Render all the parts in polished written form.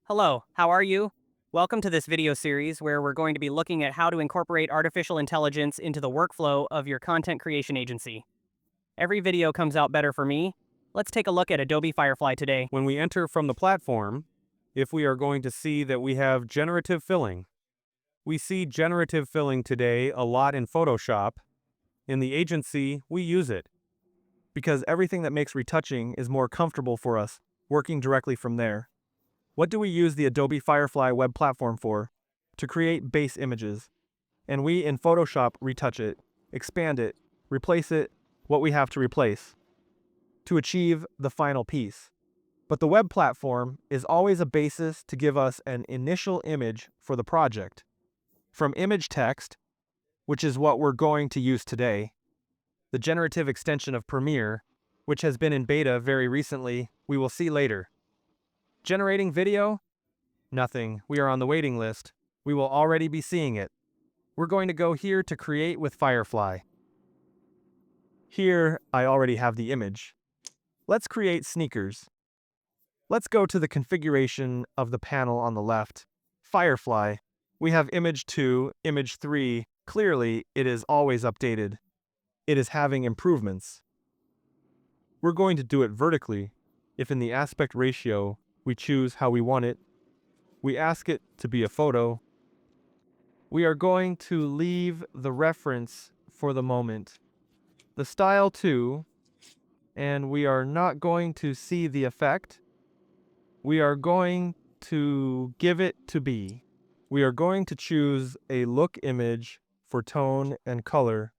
Hello, how are you? Welcome to this video series where we're going to be looking at how to incorporate artificial intelligence into the workflow of your content creation agency. Every video comes out better for me. Let's take a look at Adobe Firefly today. When we enter from the platform, if we are going to see that we have generative filling. We see generative filling today a lot in Photoshop. In the agency, we use it because everything that makes retouching is more comfortable for us, working directly from there. What do we use the Adobe Firefly web platform for? To create base images. And we in Photoshop retouch it, expand it, replace it, what we have to replace, to achieve the final piece. But the web platform is always a basis to give us an initial image for the project. From image text, which is what we're going to use today, the generative extension of Premiere, which has been in beta very recently, we will see later. Generating video? Nothing. We are on the waiting list. We will already be seeing it. We're going to go here to create with Firefly. Here, I already have the image. Let's create sneakers. Let's go to the configuration of the panel on the left. Firefly. We have image 2, image 3. Clearly, it is always updated. It is having improvements. We're going to do it vertically. If in the aspect ratio, we choose how we want it. We ask it to be a photo. We are going to leave the reference for the moment. The style too, and we are not going to see the effect. We are going to give it to be. We are going to choose a look image for tone and color.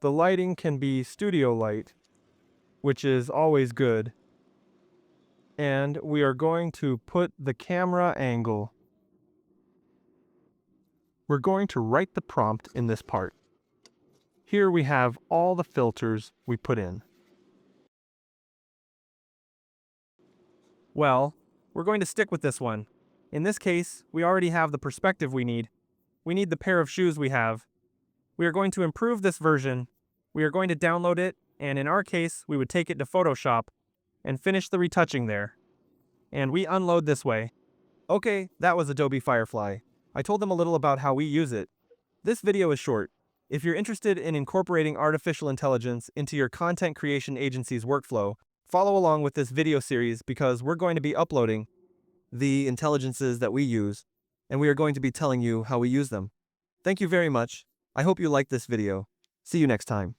The lighting can be studio light, which is always good. And we are going to put the camera angle. We're going to write the prompt in this part. Here we have all the filters we put in. Well, we're going to stick with this one. In this case, we already have the perspective we need. We need the pair of shoes we have. We are going to improve this version. We are going to download it, and in our case, we would take it to Photoshop and finish the retouching there. And we unload this way. Okay, that was Adobe Firefly. I told them a little about how we use it. This video is short. If you're interested in incorporating artificial intelligence into your content creation agency's workflow, follow along with this video series because we're going to be uploading the intelligences that we use, and we are going to be telling you how we use them. Thank you very much. I hope you liked this video. See you next time.